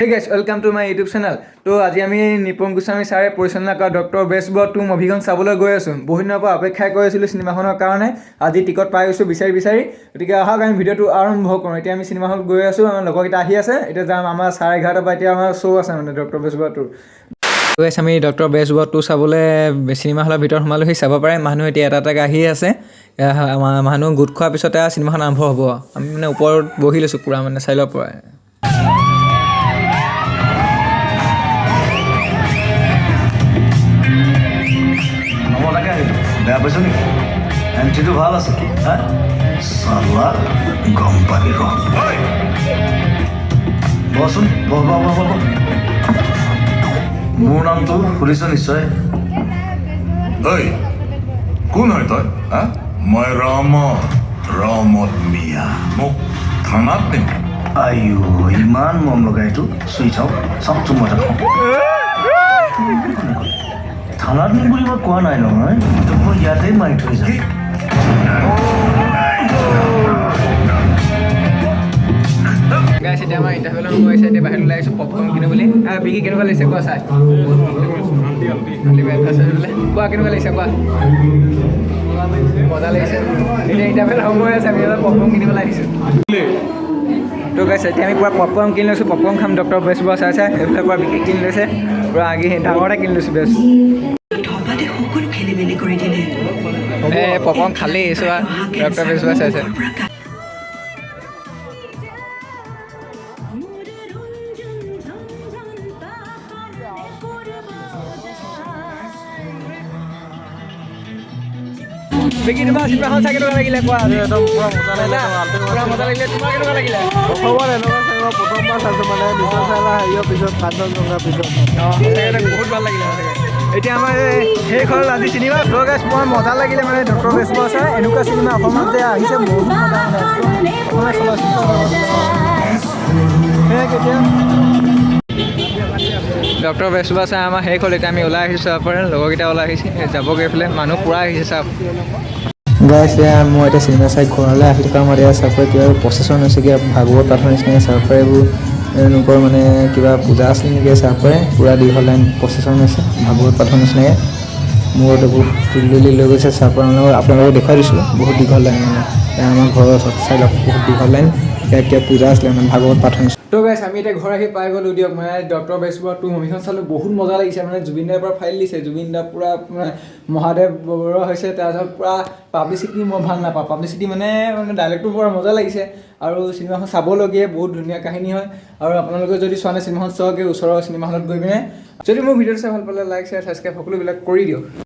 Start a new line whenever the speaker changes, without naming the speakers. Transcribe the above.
Hey guys, welcome to my YouTube channel. তো আজি আমি নিপন গোস্বামী ছাৰে পৰিচালনা কৰা ডক্টৰ বেজবৰুৱা 2 মুভিখন চাবলৈ গৈ আছোঁ। বহু দিনৰ পৰা অপেক্ষা কৰি আছিলোঁ চিনেমাখনৰ কাৰণে। আজি টিকট পাই গৈছোঁ বিচাৰি। গতিকে আহক আমি ভিডিঅ'টো আৰম্ভ কৰোঁ। এতিয়া আমি চিনেমা হলত গৈ আছোঁ। আমাৰ লগৰকেইটা আহি আছে। এতিয়া যাম আমাৰ 11:30 পৰা এতিয়া আমাৰ শ্ব' আছে মানে ডক্টৰ বেজবৰুৱা 2। তো গাইছ আমি ডক্টৰ বেজবৰুৱা 2 চাবলৈ চিনেমা হলৰ ভিতৰত সোমালোহি চাব পাৰে। মানুহ এতিয়া এটাকৈ আহি আছে। মানুহ গোট খোৱাৰ পিছতে চিনেমাখন আৰম্ভ হ'ব। আমি মানে ওপৰত বহি লৈছোঁ পূৰা মানে চাইলৰ পৰা।
বেয়া পাইছ নেকি এণ্ট্ৰিটো ভাল আছে চালা গম পাবি বচোন মোৰ নামটো শুনিছ নিশ্চয়
ঐ কোন হয় তই মই ৰামত মিয়া মোক থানাত নিবি
আইও ইমান মৰম লগা এইটো চুই চাওক মই থানাত নিম বুলি মই কোৱা নাই নহয় তোক মই ইয়াতেই মাৰি থৈ যাম
গাইছ এতিয়া আমাৰ ইণ্টাৰভিউলৈ গৈছে এতিয়া বাহিৰত ওলাই আহিছোঁ পপকৰ্ণ কিনো বুলি বিকি কেনেকুৱা লাগিছে কোৱা চাই কোৱা কেনেকুৱা লাগিছে কোৱা মজা লাগিছে এতিয়া ইণ্টাৰভিউলৈ সময় আছে আমি পপকৰ্ণ কিনিবলৈ আহিছোঁ তো গাইছ এতিয়া আমি পূৰা পপকৰ্ণ কিনি লৈছোঁ পপকৰ্ণ খাম ডক্টৰ বেজবৰুৱা চাই এইফালে পূৰা বিকি কিনি লৈছে পূৰা আগে ডাঙৰতে কিনি লৈছোঁ বেছ পপকৰ্ণ খালেই চোৱা ডক্টৰ বেজবৰুৱা চাইছে বিকি তোমাৰ চিনেমাখন চাই কেনেকুৱা লাগিলে কোৱা একদম পূৰা মজা লাগিলে তোমাৰ কেনেকুৱা লাগিলে
অসমত এনেকুৱা চিনেমা প্ৰথমবাৰ চাইছোঁ মানে নিশ্চয় চালা হেৰিয়ৰ পিছত কাঞ্চনজংঘাৰ পিছত
বহুত ভাল লাগিলে এতিয়া আমাৰ শেষ হ'ল আজি চিনেমা তো গাইছ মই মজা লাগিলে মানে ডক্টৰ বেজবৰুৱা চাই এনেকুৱা চিনেমা অসমত যে আহিছে বহুত মজা অসমীয়া চলচ্চিত্ৰ ডক্টৰ বেজবৰুৱা চাই আমাৰ শেষ হ'ল এতিয়া আমি ওলাই আহিছোঁ চাব পাৰে লগৰকেইটা ওলাই আহিছে যাবগৈ এইফালে মানুহ পূৰা আহিছে চাব গাইছ মই এতিয়া চিনেমা চাই ঘৰলৈ আহি থকা আমাৰ এতিয়া চাব পাৰে কিবা প্ৰচেছন হৈছে কিবা ভাগৱত পাঠৰ নিচিনাকৈ চাব পাৰে এইবোৰ এনেকুৱা মানে কিবা পূজা আছিল নেকি চাব পাৰে পূৰা দীঘল লাইন প্ৰচেছন হৈছে ভাগৱত পাঠৰ নিচিনাকৈ মূৰত এইবোৰ তুলি লৈ গৈছে চাব পাৰে আপোনালোকক দেখুৱাই দিছোঁ বহুত দীঘল লাইন মানে আমাৰ ঘৰৰ ওচৰত চাই লওক বহুত দীঘল লাইন এতিয়া পূজা আছিলে মানে ভাগৱত পাঠৰ নিচিনা তো গাইছ আমি এতিয়া ঘৰ আহি পাই গ'লোঁ দিয়ক মানে ডক্টৰ বেজবৰুৱা 2 মুভিখন চালোঁ বহুত মজা লাগিছে মানে জুবিন দাৰ পৰা ফাইল দিছে জুবিন দা পূৰা মহাদেৱ বৰুৱা হৈছে তাৰপিছত পূৰা পাব্লিচিটি মই ভাল নাপাওঁ পাব্লিচিটি মানে ডাইৰেক্টটো পূৰা মজা লাগিছে আৰু চিনেমাখন চাবলগীয়া বহুত ধুনীয়া কাহিনী হয় আৰু আপোনালোকে যদি চোৱা নাই চিনেমাখন চাওঁগৈ ওচৰৰ চিনেমা হলত গৈ পিনে যদি মোৰ ভিডিঅ'টো চাই ভাল পালে লাইক শ্বেয়াৰ ছাবস্ক্ৰাইব সকলোবিলাক কৰি দিয়ক